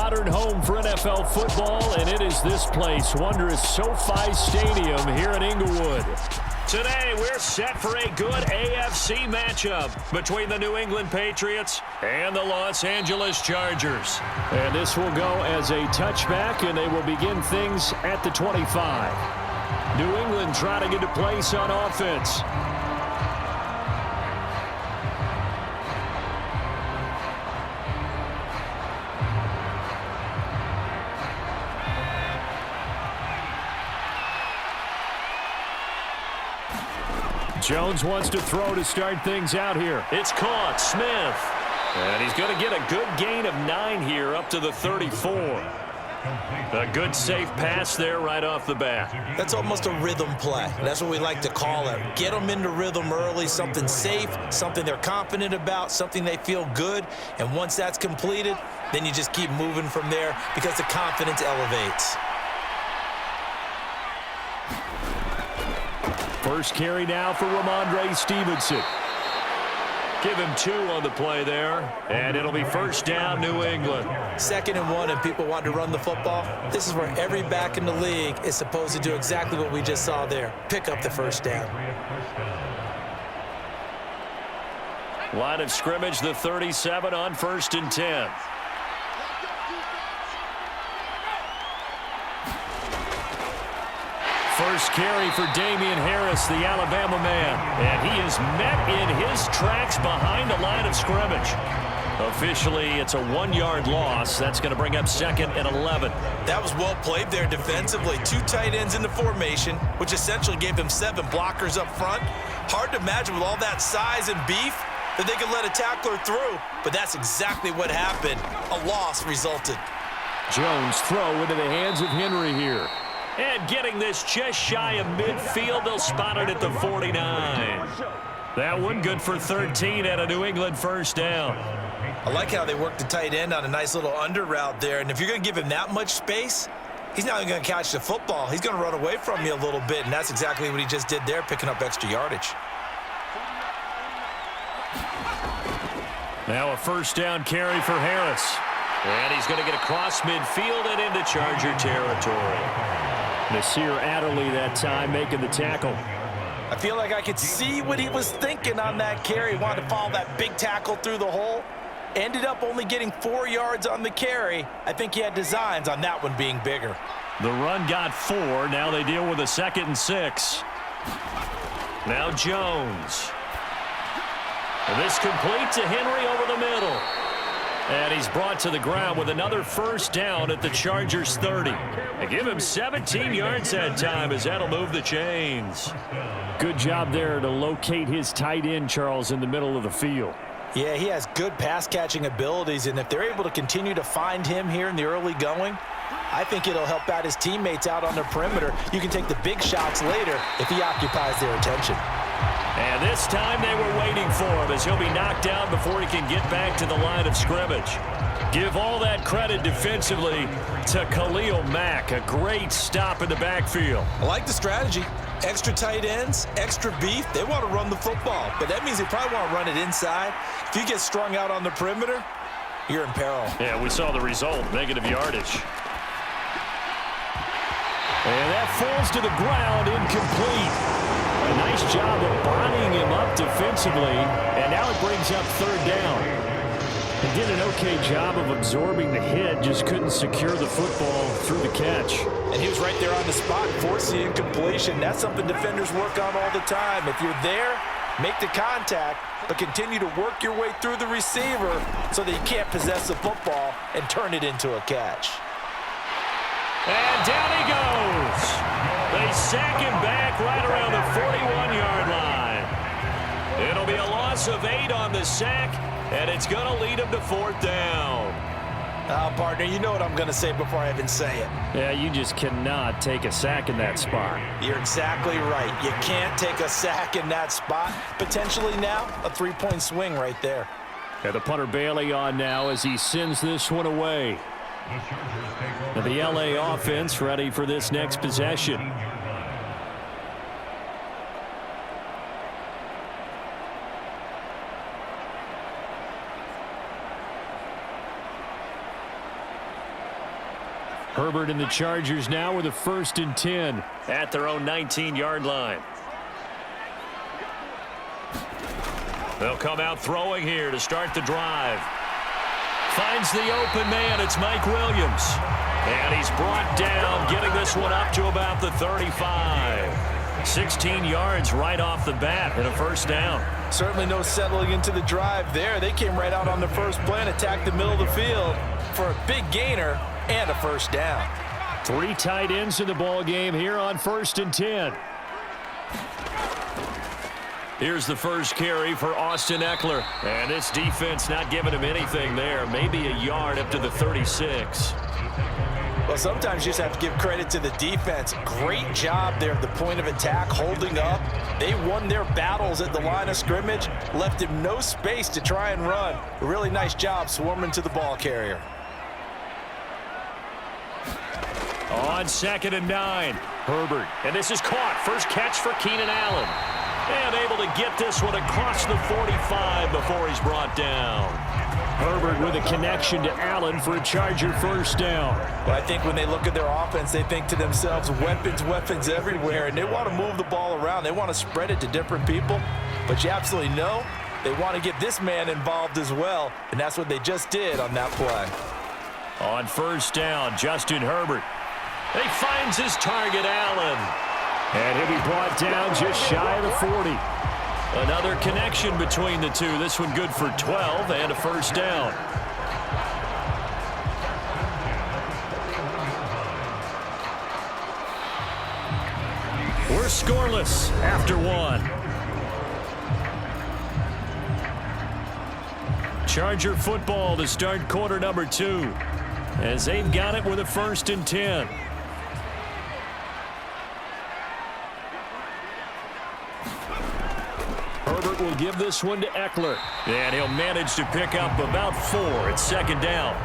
modern home for NFL football, and it is this place, wondrous SoFi Stadium here in Inglewood. Today, we're set for a good AFC matchup between the New England Patriots and the Los Angeles Chargers. And this will go as a touchback, and they will begin things at the 25. New England trying to get a place on offense. Jones wants to throw to start things out here. It's caught. Smith. And he's going to get a good gain of 9 here up to the 34. A good safe pass there right off the bat. That's almost a rhythm play. That's what we like to call it. Get them into rhythm early, something safe, something they're confident about, something they feel good. And once that's completed, then you just keep moving from there because the confidence elevates. First carry now for Ramondre Stevenson. Give him 2 on the play there, and it'll be first down, New England. 2nd and 1, and people want to run the football. This is where every back in the league is supposed to do exactly what we just saw there. Pick up the first down. Line of scrimmage, the 37 on 1st and 10. First carry for Damian Harris, the Alabama man. And he is met in his tracks behind the line of scrimmage. Officially, it's a 1-yard loss. That's going to bring up 2nd and 11. That was well played there defensively. 2 tight ends in the formation, which essentially gave them 7 blockers up front. Hard to imagine with all that size and beef that they could let a tackler through. But that's exactly what happened. A loss resulted. Jones throw into the hands of Henry here. And getting this just shy of midfield, they'll spot it at the 49. That one good for 13 at a New England first down. I like how they worked the tight end on a nice little under route there. And if you're going to give him that much space, he's not even going to catch the football. He's going to run away from you a little bit, and that's exactly what he just did there, picking up extra yardage. Now a first down carry for Harris. And he's going to get across midfield and into Charger territory. Nasir Adderley that time making the tackle. I feel like I could see what he was thinking on that carry. He wanted to follow that big tackle through the hole. Ended up only getting 4 yards on the carry. I think he had designs on that one being bigger. The run got 4. Now they deal with a 2nd and 6. Now Jones. And this complete to Henry over the middle. And he's brought to the ground with another first down at the Chargers 30. They give him 17 yards that time as that'll move the chains. Good job there to locate his tight end, Charles, in the middle of the field. Yeah, he has good pass-catching abilities, and if they're able to continue to find him here in the early going, I think it'll help out his teammates out on the perimeter. You can take the big shots later if he occupies their attention. And this time they were waiting for him as he'll be knocked down before he can get back to the line of scrimmage. Give all that credit defensively to Khalil Mack. A great stop in the backfield. I like the strategy. Extra tight ends, extra beef. They want to run the football, but that means they probably want to run it inside. If you get strung out on the perimeter, you're in peril. Yeah, we saw the result, negative yardage. And that falls to the ground, incomplete. A nice job of bodying him up defensively, and now it brings up 3rd down. He did an okay job of absorbing the hit, just couldn't secure the football through the catch. And he was right there on the spot, forcing incompletion. That's something defenders work on all the time. If you're there, make the contact, but continue to work your way through the receiver so that you can't possess the football and turn it into a catch. And down he goes. They sack him back right around the 41-yard line. It'll be a loss of 8 on the sack, and it's going to lead him to 4th down. Partner, you know what I'm going to say before I even say it. Yeah, you just cannot take a sack in that spot. You're exactly right. You can't take a sack in that spot. Potentially now, a 3-point swing right there. And the punter Bailey on now as he sends this one away. And the LA offense ready for this next possession. Herbert and the Chargers now with a 1st and 10 at their own 19-yard line. They'll come out throwing here to start the drive. Finds the open man. It's Mike Williams. And he's brought down, getting this one up to about the 35. 16 yards right off the bat and a 1st down. Certainly no settling into the drive there. They came right out on the first play and attacked the middle of the field for a big gainer and a 1st down. 3 tight ends in the ball game here on 1st and 10. Here's the first carry for Austin Eckler. And this defense not giving him anything there. Maybe a yard up to the 36. Well, sometimes you just have to give credit to the defense. Great job there at the point of attack, holding up. They won their battles at the line of scrimmage, left him no space to try and run. A really nice job swarming to the ball carrier. On 2nd and 9, Herbert. And this is caught. First catch for Keenan Allen. And able to get this one across the 45 before he's brought down. Herbert with a connection to Allen for a Charger 1st down. Well, I think when they look at their offense, they think to themselves, weapons everywhere, and they want to move the ball around. They want to spread it to different people, but you absolutely know they want to get this man involved as well, and that's what they just did on that play. On 1st down, Justin Herbert. He finds his target, Allen. And he'll be brought down just shy of the 40. Another connection between the two. This one good for 12 and a 1st down. We're scoreless after 1. Charger football to start quarter number 2 as they've got it with a 1st and 10. Herbert will give this one to Eckler. And he'll manage to pick up about 4. It's 2nd down.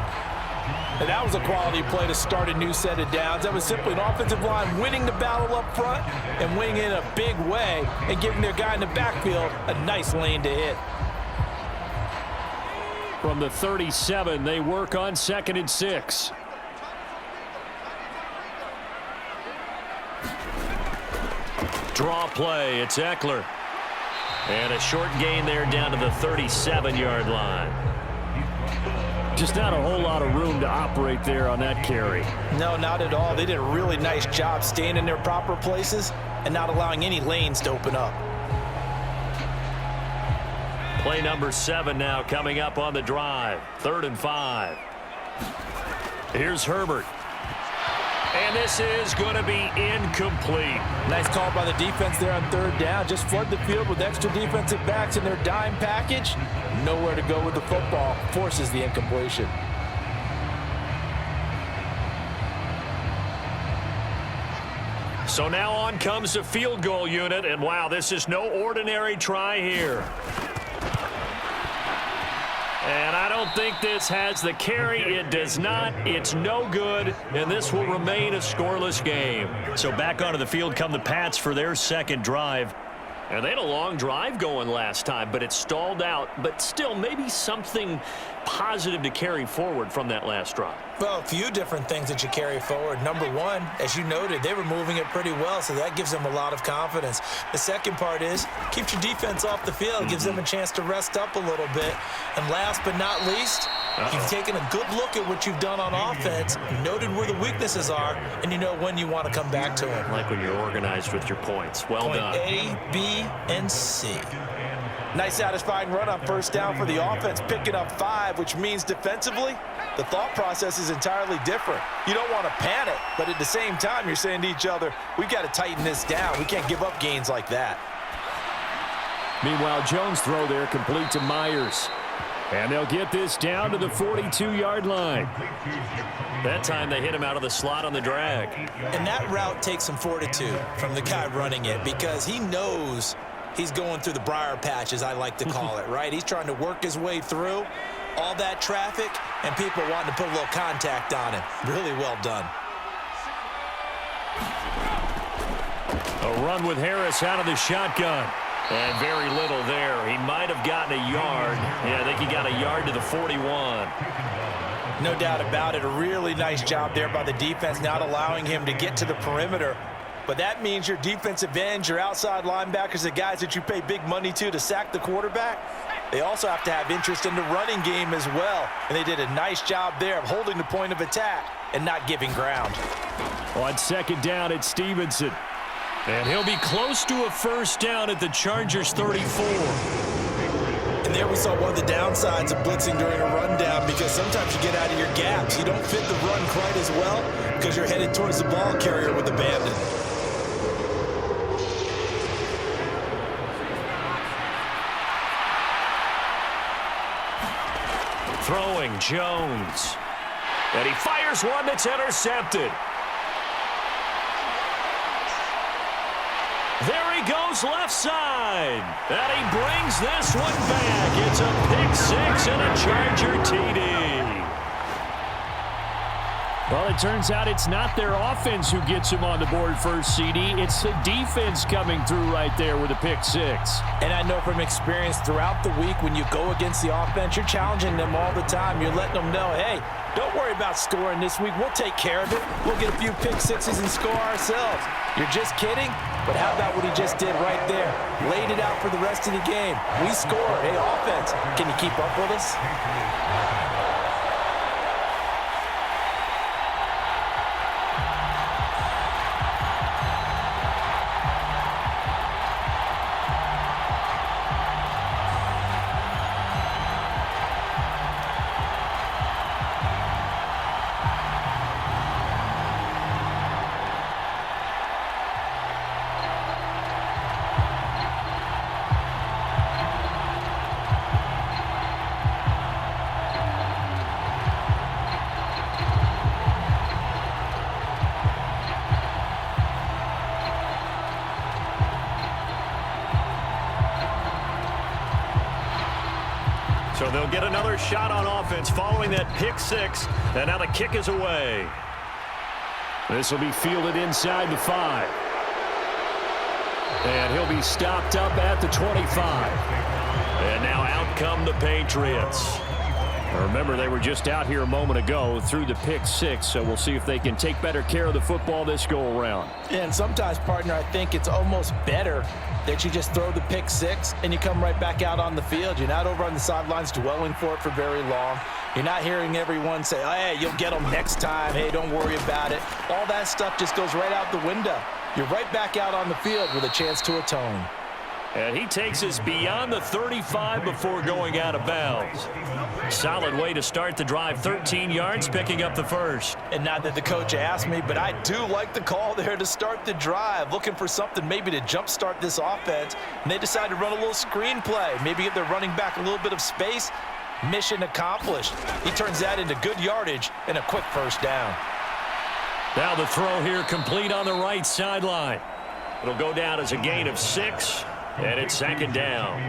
And that was a quality play to start a new set of downs. That was simply an offensive line winning the battle up front and winning it in a big way and giving their guy in the backfield a nice lane to hit. From the 37, they work on 2nd and 6. Draw play. It's Eckler. And a short gain there down to the 37-yard line. Just not a whole lot of room to operate there on that carry. No, not at all. They did a really nice job staying in their proper places and not allowing any lanes to open up. Play number 7 now coming up on the drive. 3rd and 5. Here's Herbert. And this is going to be incomplete. Nice call by the defense there on 3rd down. Just flood the field with extra defensive backs in their dime package. Nowhere to go with the football. Forces the incompletion. So now on comes the field goal unit. And wow, this is no ordinary try here. And I don't think this has the carry. It does not. It's no good. And this will remain a scoreless game. So back onto the field come the Pats for their 2nd drive. And they had a long drive going last time, but it stalled out. But still, maybe something positive to carry forward from that last drive. Well, a few different things that you carry forward. Number one, as you noted, they were moving it pretty well, so that gives them a lot of confidence. The second part is, keeps your defense off the field, gives them a chance to rest up a little bit. And last but not least, you've taken a good look at what you've done on offense, noted where the weaknesses are, and you know when you want to come back to them. Like when you're organized with your points. Well done. Point A, B, and C. Nice satisfying run on 1st down for the offense, picking up 5, which means defensively, the thought process is entirely different. You don't want to panic, but at the same time, you're saying to each other, we've got to tighten this down. We can't give up gains like that. Meanwhile, Jones' throw there complete to Myers. And they'll get this down to the 42-yard line. That time they hit him out of the slot on the drag. And that route takes some fortitude from the guy running it because he knows he's going through the briar patch, as I like to call it, right? He's trying to work his way through all that traffic and people wanting to put a little contact on him. Really well done. A run with Harris out of the shotgun. And very little there. He might have gotten a yard. Yeah, I think he got a yard to the 41. No doubt about it. A really nice job there by the defense, not allowing him to get to the perimeter. But that means your defensive ends, your outside linebackers, the guys that you pay big money to sack the quarterback, they also have to have interest in the running game as well. And they did a nice job there of holding the point of attack and not giving ground. On second down, it's Stevenson. And he'll be close to a first down at the Chargers' 34. And there we saw one of the downsides of blitzing during a rundown, because sometimes you get out of your gaps. You don't fit the run quite as well because you're headed towards the ball carrier with abandon. Throwing, Jones. And he fires one that's intercepted. There he goes left side. And he brings this one back. It's a pick six and a Charger TD. Well, it turns out it's not their offense who gets him on the board first, CD. It's the defense coming through right there with a pick six. And I know from experience throughout the week, when you go against the offense, you're challenging them all the time. You're letting them know, hey, don't worry about scoring this week. We'll take care of it. We'll get a few pick sixes and score ourselves. You're just kidding? But how about what he just did right there? Laid it out for the rest of the game. We scored. Hey, offense, can you keep up with us? So they'll get another shot on offense following that pick six. And now the kick is away. This will be fielded inside the 5. And he'll be stopped up at the 25. And now out come the Patriots. Now remember, they were just out here a moment ago through the pick six, so we'll see if they can take better care of the football this go-around. And sometimes, partner, I think it's almost better that you just throw the pick six and you come right back out on the field. You're not over on the sidelines dwelling for it for very long. You're not hearing everyone say, oh, hey, you'll get them next time. Hey, don't worry about it. All that stuff just goes right out the window. You're right back out on the field with a chance to atone. And he takes us beyond the 35 before going out of bounds. Solid way to start the drive, 13 yards, picking up the first. And not that the coach asked me, but I do like the call there to start the drive, looking for something maybe to jumpstart this offense. And they decided to run a little screen play, maybe give their running back a little bit of space. Mission accomplished. He turns that into good yardage and a quick first down. Now the throw here complete on the right sideline. It'll go down as a gain of 6. And it's second down.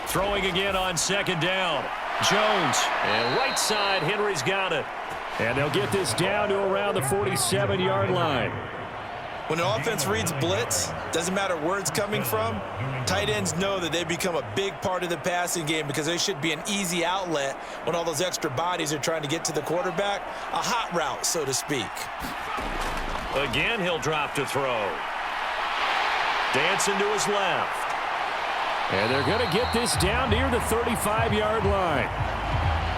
Throwing again on second down. Jones. And right side, Henry's got it. And they'll get this down to around the 47-yard line. When an offense reads blitz, doesn't matter where it's coming from, tight ends know that they become a big part of the passing game because they should be an easy outlet when all those extra bodies are trying to get to the quarterback. A hot route, so to speak. Again, he'll drop to throw. Dancing to his left. And they're going to get this down near the 35-yard line.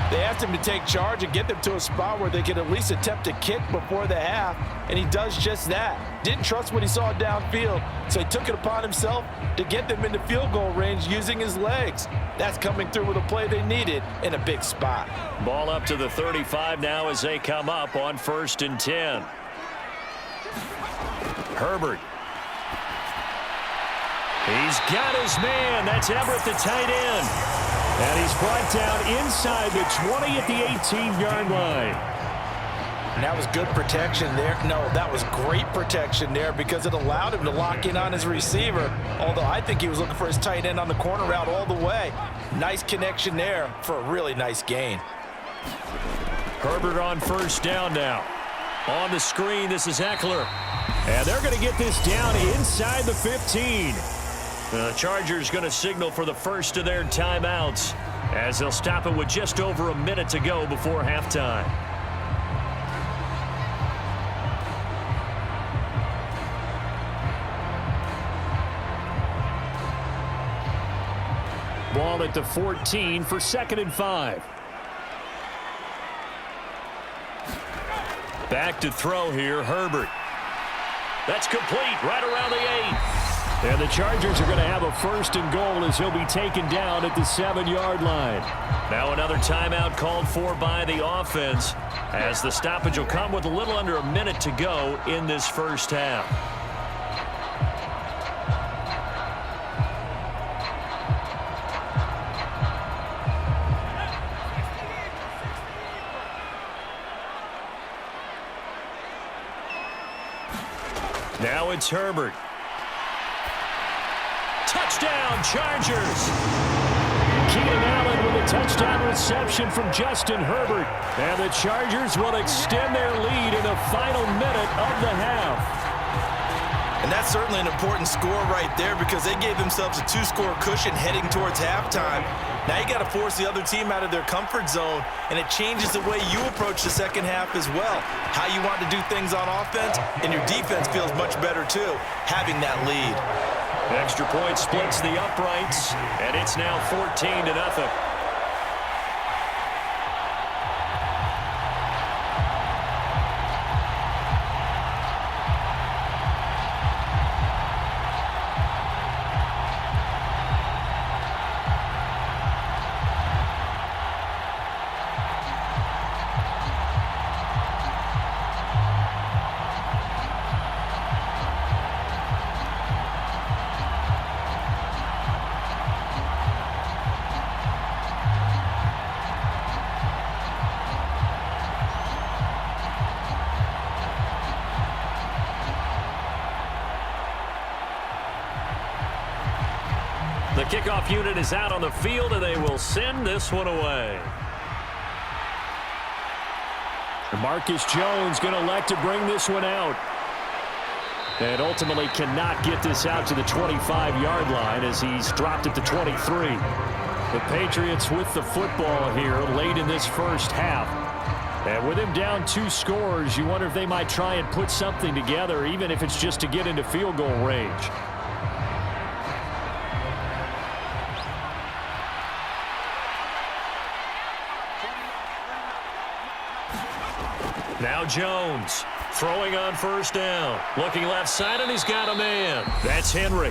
They asked him to take charge and get them to a spot where they could at least attempt to kick before the half, and he does just that. Didn't trust what he saw downfield, so he took it upon himself to get them into field goal range using his legs. That's coming through with a play they needed in a big spot. Ball up to the 35 now as they come up on 1st and 10. Herbert. He's got his man. That's Everett, the tight end. And he's brought down inside the 20 at the 18-yard line. And that was good protection there. No, that was great protection there because it allowed him to lock in on his receiver. Although I think he was looking for his tight end on the corner route all the way. Nice connection there for a really nice gain. Herbert on first down now. On the screen, this is Eckler. And they're going to get this down inside the 15. The Chargers going to signal for the first of their timeouts as they'll stop it with just over a minute to go before halftime. Ball at the 14 for 2nd and 5. Back to throw here, Herbert. That's complete right around the 8. And the Chargers are going to have a 1st and goal as he'll be taken down at the 7-yard line. Now another timeout called for by the offense as the stoppage will come with a little under a minute to go in this first half. Now it's Herbert. Touchdown, Chargers. Keenan Allen with a touchdown reception from Justin Herbert. And the Chargers will extend their lead in the final minute of the half. And that's certainly an important score right there because they gave themselves a 2-score cushion heading towards halftime. Now you got to force the other team out of their comfort zone, and it changes the way you approach the second half as well. How you want to do things on offense, and your defense feels much better too, having that lead. The extra point splits the uprights, and it's now 14-0. The kickoff unit is out on the field, and they will send this one away. Marcus Jones going to elect to bring this one out. And ultimately cannot get this out to the 25-yard line as he's dropped at the 23. The Patriots with the football here late in this first half. And with him down 2 scores, you wonder if they might try and put something together, even if it's just to get into field goal range. Now Jones throwing on first down. Looking left side, and he's got a man. That's Henry.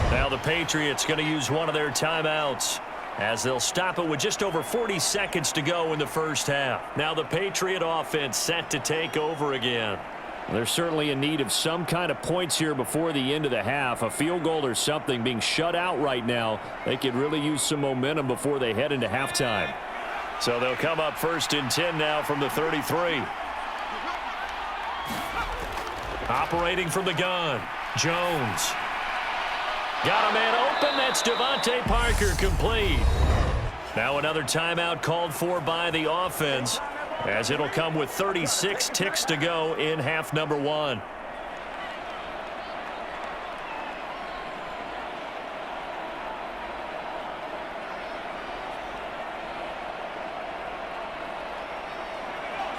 Now the Patriots going to use one of their timeouts as they'll stop it with just over 40 seconds to go in the first half. Now the Patriot offense set to take over again. They're certainly in need of some kind of points here before the end of the half. A field goal or something. Being shut out right now, they could really use some momentum before they head into halftime. So they'll come up 1st and 10 now from the 33. Operating from the gun, Jones. Got a man open. That's Devontae Parker, complete. Now another timeout called for by the offense as it'll come with 36 ticks to go in half number 1.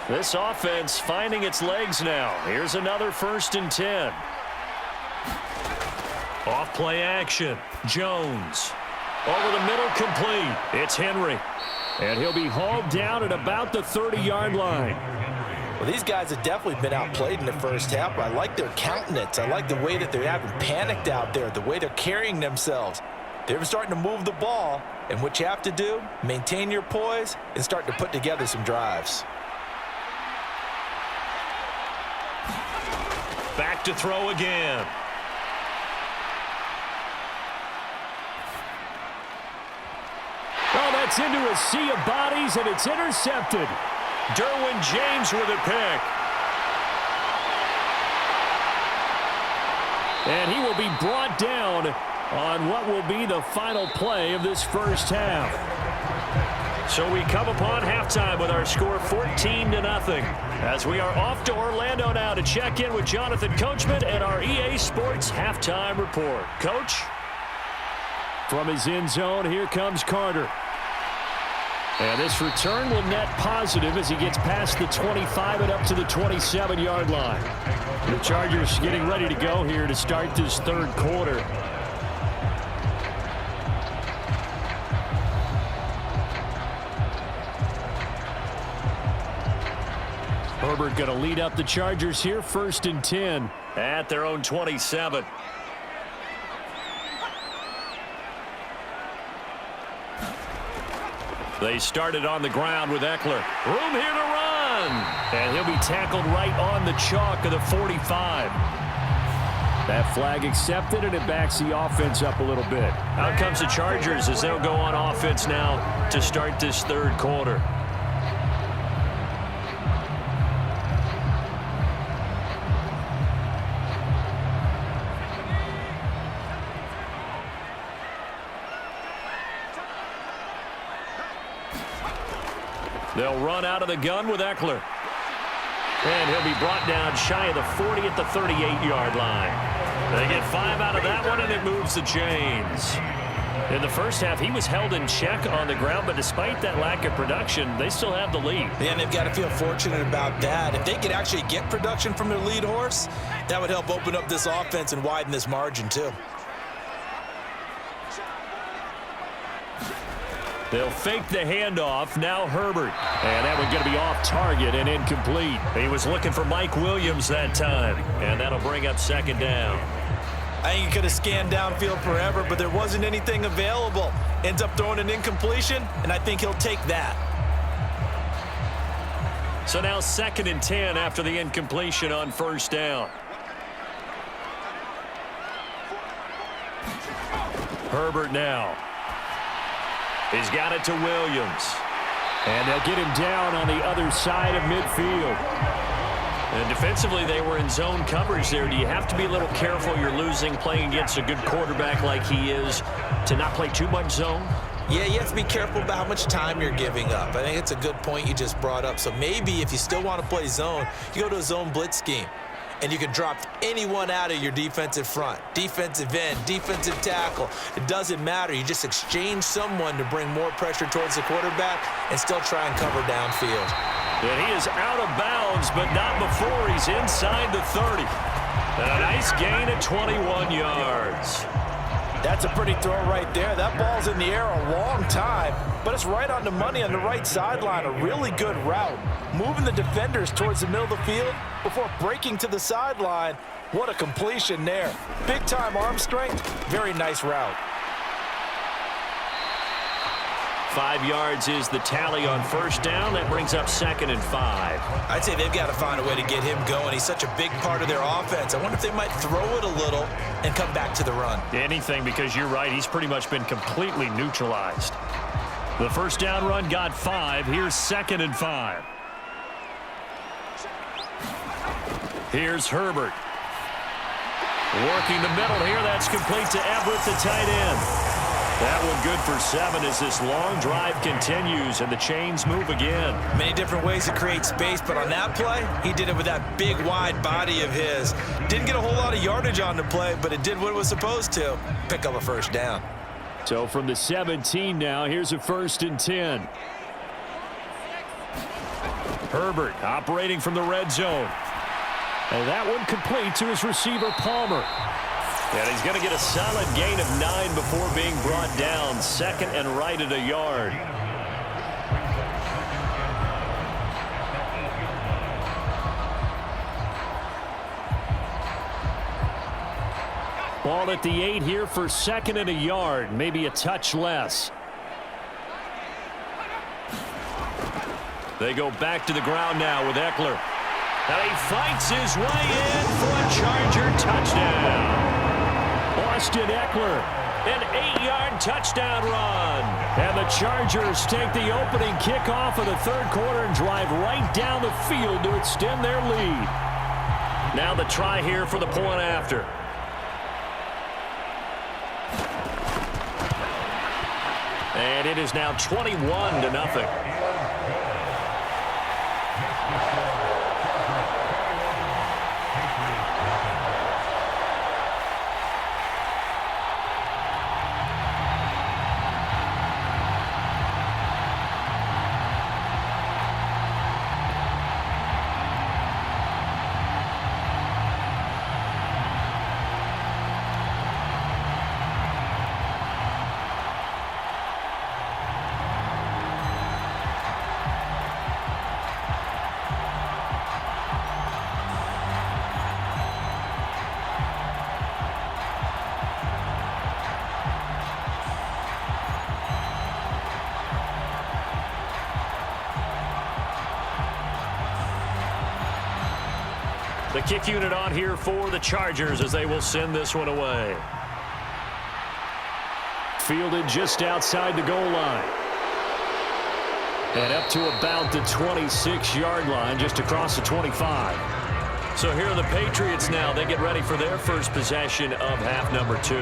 This offense finding its legs now. Here's another 1st and 10. Off play action. Jones. Over the middle, complete. It's Henry. And he'll be hauled down at about the 30-yard line. Well, these guys have definitely been outplayed in the first half. I like their countenance. I like the way that they haven't panicked out there, the way they're carrying themselves. They're starting to move the ball. And what you have to do, maintain your poise and start to put together some drives. Back to throw again. Oh, Gets into a sea of bodies, and it's intercepted. Derwin James with a pick. And he will be brought down on what will be the final play of this first half. So we come upon halftime with our score 14-0. As we are off to Orlando now to check in with Jonathan Coachman and our EA Sports halftime report. Coach? From his end zone, here comes Carter. And this return will net positive as he gets past the 25 and up to the 27-yard line. The Chargers getting ready to go here to start this third quarter. Herbert going to lead up the Chargers here, 1st and 10 at their own 27. They started on the ground with Eckler. Room here to run. And he'll be tackled right on the chalk of the 45. That flag accepted, and it backs the offense up a little bit. Out comes the Chargers as they'll go on offense now to start this third quarter. They'll run out of the gun with Eckler. And he'll be brought down shy of the 40 at the 38-yard line. They get 5 out of that one, and it moves the chains. In the first half, he was held in check on the ground, but despite that lack of production, they still have the lead. And they've got to feel fortunate about that. If they could actually get production from their lead horse, that would help open up this offense and widen this margin too. They'll fake the handoff. Now Herbert. And that one's going to be off target and incomplete. He was looking for Mike Williams that time. And that'll bring up 2nd down. I think he could have scanned downfield forever, but there wasn't anything available. Ends up throwing an incompletion, and I think he'll take that. So now 2nd and 10 after the incompletion on 1st down. Herbert now. He's got it to Williams. And they'll get him down on the other side of midfield. And defensively, they were in zone coverage there. Do you have to be a little careful? You're losing playing against a good quarterback like he is to not play too much zone? Yeah, you have to be careful about how much time you're giving up. I think it's a good point you just brought up. So maybe if you still want to play zone, you go to a zone blitz scheme. And you can drop anyone out of your defensive front, defensive end, defensive tackle. It doesn't matter. You just exchange someone to bring more pressure towards the quarterback and still try and cover downfield. And he is out of bounds, but not before he's inside the 30. And a nice gain at 21 yards. That's a pretty throw right there. That ball's in the air a long time, but it's right on the money on the right sideline. A really good route. Moving the defenders towards the middle of the field before breaking to the sideline. What a completion there. Big-time arm strength. Very nice route. 5 yards is the tally on 1st down. That brings up 2nd and 5. I'd say they've got to find a way to get him going. He's such a big part of their offense. I wonder if they might throw it a little and come back to the run. Anything, because you're right. He's pretty much been completely neutralized. The 1st down run got 5. Here's 2nd and 5. Here's Herbert. Working the middle here. That's complete to Everett, the tight end. That one good for 7 as this long drive continues and the chains move again. Many different ways to create space, but on that play, he did it with that big, wide body of his. Didn't get a whole lot of yardage on the play, but it did what it was supposed to. Pick up a 1st down. So from the 17 now, here's a 1st and 10. Herbert operating from the red zone. And that one complete to his receiver, Palmer. And he's going to get a solid gain of 9 before being brought down. 2nd and right at a yard. Ball at the 8 here for 2nd and a yard. Maybe a touch less. They go back to the ground now with Eckler. And he fights his way in for a Charger touchdown. Austin Eckler An 8-yard touchdown run. And the Chargers take the opening kickoff of the third quarter and drive right down the field to extend their lead. Now the try here for the point after. And it is now 21-0. The kick unit on here for the Chargers as they will send this one away. Fielded just outside the goal line. And up to about the 26-yard line, just across the 25. So here are the Patriots now. They get ready for their first possession of half number 2.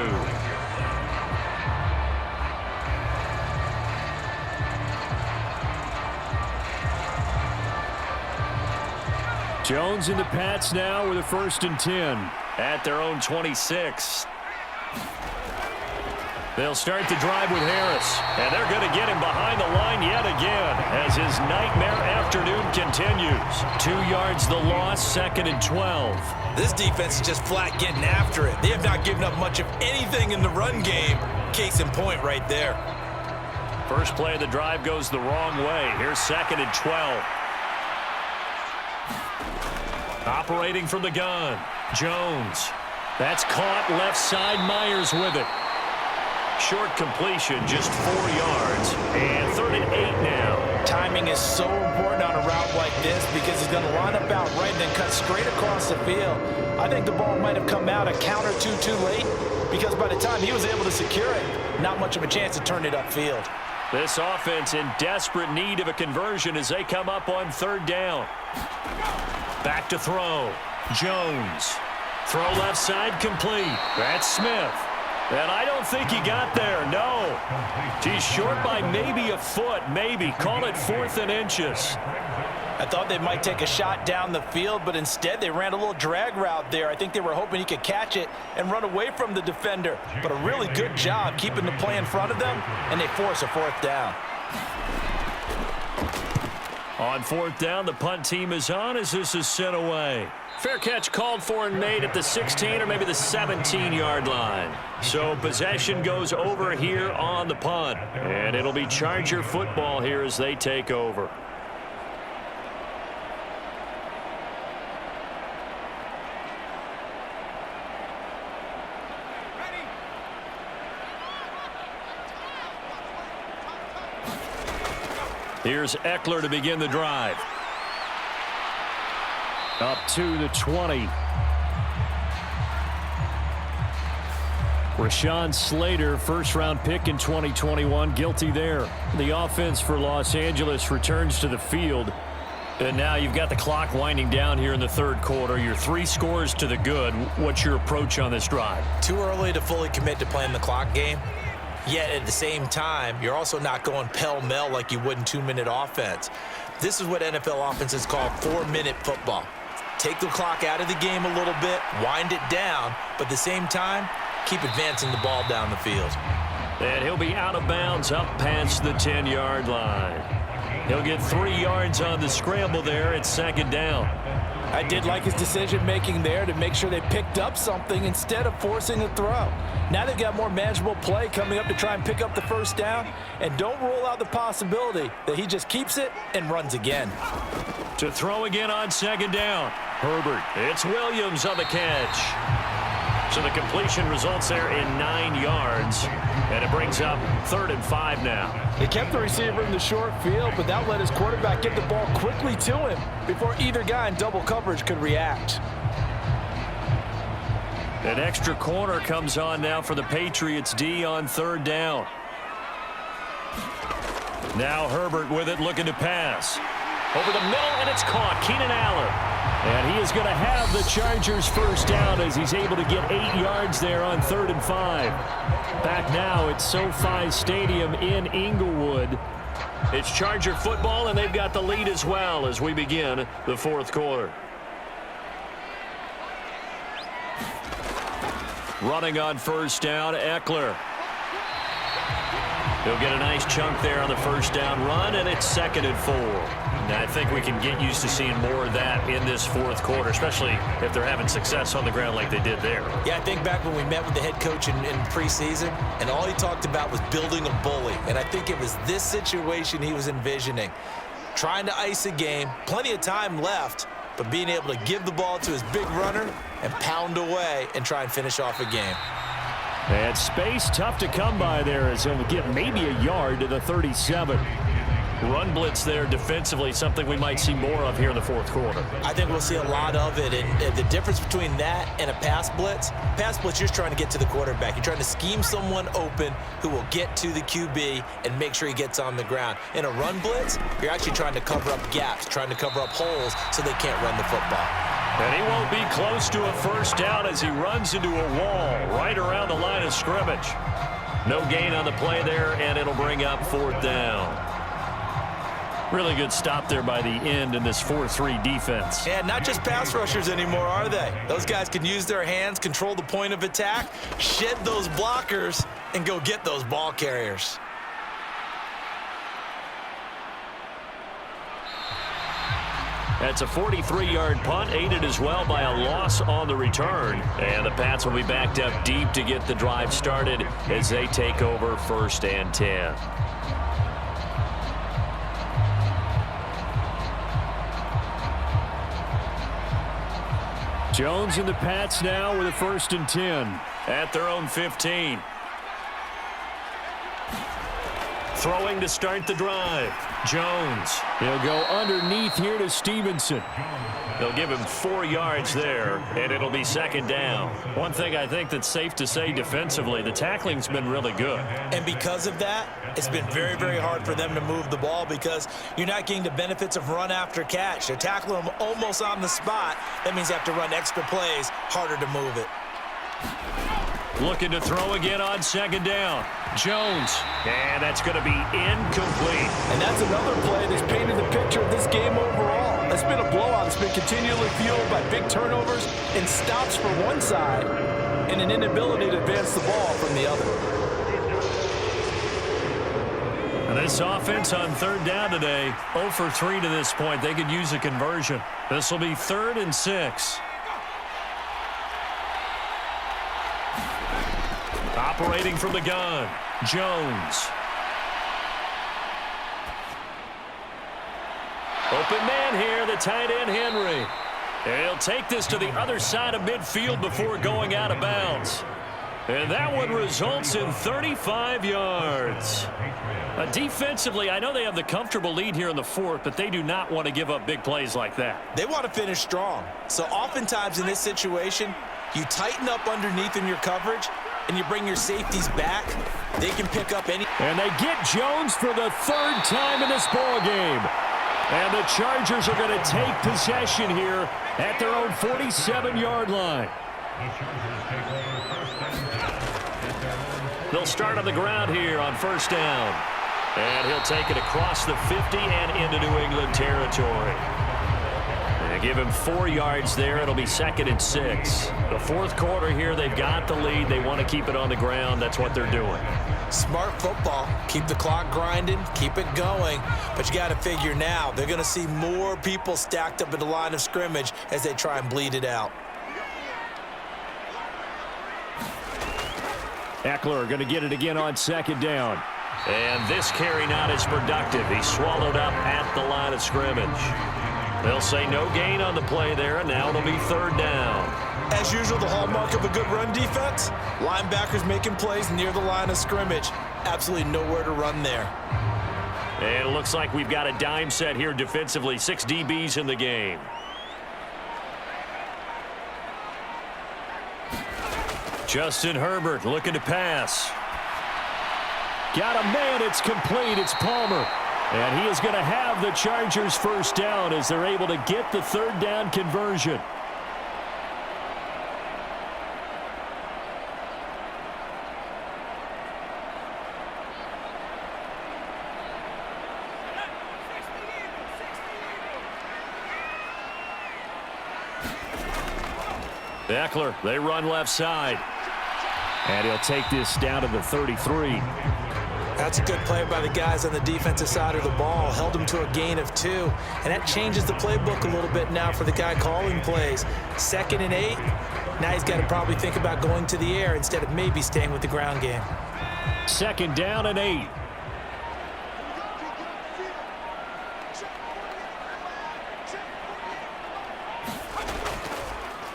Jones and the Pats now with a 1st and 10 at their own 26. They'll start the drive with Harris, and they're going to get him behind the line yet again as his nightmare afternoon continues. 2 yards the loss, 2nd and 12. This defense is just flat getting after it. They have not given up much of anything in the run game. Case in point right there. First play of the drive goes the wrong way. Here's 2nd and 12. Operating from the gun, Jones. That's caught left side. Myers with it. Short completion, just 4 yards. And 3rd and 8 now. Timing is so important on a route like this because he's going to line up out right and then cut straight across the field. I think the ball might have come out a count or two too late because by the time he was able to secure it, not much of a chance to turn it upfield. This offense in desperate need of a conversion as they come up on 3rd down. Back to throw. Jones. Throw left side complete. That's Smith. And I don't think he got there. No. He's short by maybe a foot. Maybe. Call it 4th and inches. I thought they might take a shot down the field, but instead they ran a little drag route there. I think they were hoping he could catch it and run away from the defender. But a really good job keeping the play in front of them, and they force a 4th down. On 4th down, the punt team is on as this is sent away. Fair catch called for and made at the 16 or maybe the 17-yard line. So possession goes over here on the punt. And it'll be Charger football here as they take over. Here's Eckler to begin the drive. Up to the 20. Rashawn Slater, 1st-round pick in 2021, guilty there. The offense for Los Angeles returns to the field. And now you've got the clock winding down here in the 3rd quarter. You're 3 scores to the good. What's your approach on this drive? Too early to fully commit to playing the clock game. Yet at the same time, you're also not going pell-mell like you would in 2-minute offense. This is what NFL offenses call 4-minute football. Take the clock out of the game a little bit, wind it down, but at the same time, keep advancing the ball down the field. And he'll be out of bounds up past the 10-yard line. He'll get 3 yards on the scramble there at 2nd down. I did like his decision-making there to make sure they picked up something instead of forcing a throw. Now they've got more manageable play coming up to try and pick up the 1st down, and don't rule out the possibility that he just keeps it and runs again. To throw again on 2nd down. Herbert. It's Williams on the catch. So the completion results there in 9 yards, and it brings up 3rd and 5 now. They kept the receiver in the short field, but that let his quarterback get the ball quickly to him before either guy in double coverage could react. An extra corner comes on now for the Patriots D on third down. Now Herbert with it, looking to pass. Over the middle, and it's caught. Keenan Allen. And he is going to have the Chargers first down as he's able to get 8 yards there on 3rd and 5. Back now at SoFi Stadium in Inglewood. It's Charger football, and they've got the lead as well as we begin the 4th quarter. Running on first down, Eckler. He'll get a nice chunk there on the first down run, and it's 2nd and 4. Now, I think we can get used to seeing more of that in this 4th quarter, especially if they're having success on the ground like they did there. Yeah, I think back when we met with the head coach in preseason, and all he talked about was building a bully. And I think it was this situation he was envisioning. Trying to ice a game, plenty of time left, but being able to give the ball to his big runner and pound away and try and finish off a game. And space tough to come by there as he'll get maybe a yard to the 37. Run blitz there defensively, something we might see more of here in the 4th quarter. I think we'll see a lot of it. And the difference between that and a pass blitz, you're just trying to get to the quarterback. You're trying to scheme someone open who will get to the QB and make sure he gets on the ground. In a run blitz, you're actually trying to cover up gaps, trying to cover up holes so they can't run the football. And he won't be close to a first down as he runs into a wall right around the line of scrimmage. No gain on the play there, and it'll bring up 4th down. Really good stop there by the end in this 4-3 defense. And not just pass rushers anymore, are they? Those guys can use their hands, control the point of attack, shed those blockers, and go get those ball carriers. That's a 43-yard punt, aided as well by a loss on the return. And the Pats will be backed up deep to get the drive started as they take over 1st and 10. Jones and the Pats now with a 1st and 10 at their own 15. Throwing to start the drive. Jones. He'll go underneath here to Stevenson. They'll give him 4 yards there, and it'll be 2nd down. One thing I think that's safe to say defensively, the tackling's been really good. And because of that, it's been very, very hard for them to move the ball because you're not getting the benefits of run after catch. They're tackling them almost on the spot. That means they have to run extra plays, harder to move it. Looking to throw again on 2nd down. Jones. And that's going to be incomplete. And that's another play that's painted the picture of this game overall. It's been a blowout. It's been continually fueled by big turnovers and stops for one side and an inability to advance the ball from the other. And this offense on 3rd down today, 0 for 3 to this point. They could use a conversion. This will be 3rd and 6. Operating from the gun, Jones. Open man here, the tight end, Henry. And he'll take this to the other side of midfield before going out of bounds. And that one results in 35 yards. Defensively, I know they have the comfortable lead here in the 4th, but they do not want to give up big plays like that. They want to finish strong. So oftentimes in this situation, you tighten up underneath in your coverage, and you bring your safeties back. They can pick up any. And they get Jones for the 3rd time in this ball game. And the Chargers are going to take possession here at their own 47-yard line. They'll start on the ground here on 1st down. And he'll take it across the 50 and into New England territory. And give him 4 yards there. It'll be 2nd and 6. The 4th quarter here, they've got the lead. They want to keep it on the ground. That's what they're doing. Smart football. Keep the clock grinding. Keep it going. But you got to figure now, they're going to see more people stacked up at the line of scrimmage as they try and bleed it out. Eckler going to get it again on 2nd down. And this carry not as productive. He's swallowed up at the line of scrimmage. They'll say no gain on the play there, and now it'll be 3rd down. As usual, the hallmark of a good run defense, linebackers making plays near the line of scrimmage. Absolutely nowhere to run there. And it looks like we've got a dime set here defensively. 6 DBs in the game. Justin Herbert looking to pass. Got a man. It's complete. It's Palmer. And he is going to have the Chargers first down as they're able to get the third down conversion. Eckler, they run left side. And he'll take this down to the 33. That's a good play by the guys on the defensive side of the ball. Held them to a gain of 2. And that changes the playbook a little bit now for the guy calling plays. 2nd and 8. Now he's got to probably think about going to the air instead of maybe staying with the ground game. 2nd down and 8.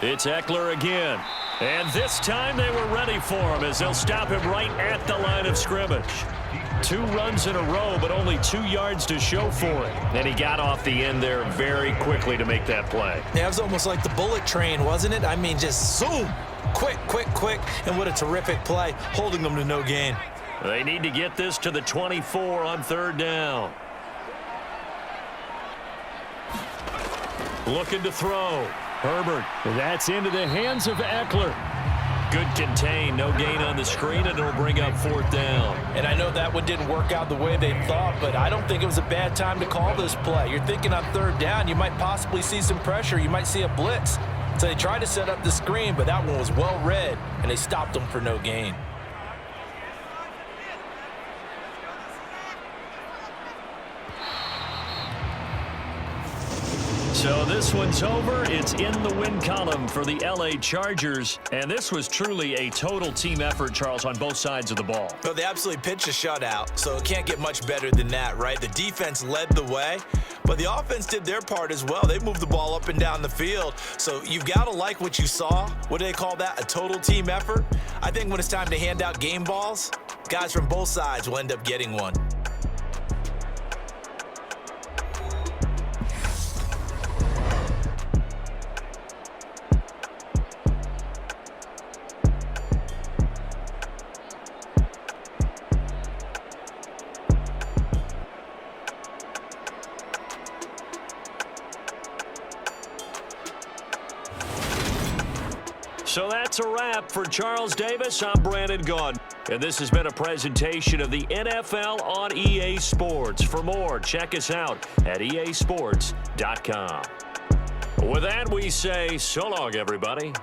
It's Eckler again. And this time they were ready for him as they'll stop him right at the line of scrimmage. 2 runs in a row, but only 2 yards to show for it. And he got off the end there very quickly to make that play. Yeah, it was almost like the bullet train, wasn't it? I mean, just zoom. Quick, quick, quick. And what a terrific play, holding them to no gain. They need to get this to the 24 on 3rd down. Looking to throw. Herbert, that's into the hands of Eckler. Good contain, no gain on the screen, and it'll bring up 4th down. And I know that one didn't work out the way they thought, but I don't think it was a bad time to call this play. You're thinking on 3rd down, you might possibly see some pressure. You might see a blitz. So they tried to set up the screen, but that one was well read, and they stopped them for no gain. So this one's over. It's in the win column for the L.A. Chargers. And this was truly a total team effort, Charles, on both sides of the ball. Well, they absolutely pitched a shutout, so it can't get much better than that, right? The defense led the way, but the offense did their part as well. They moved the ball up and down the field. So you've got to like what you saw. What do they call that? A total team effort? I think when it's time to hand out game balls, guys from both sides will end up getting one. So that's a wrap for Charles Davis. I'm Brandon Gaudin. And this has been a presentation of the NFL on EA Sports. For more, check us out at easports.com. With that, we say so long, everybody.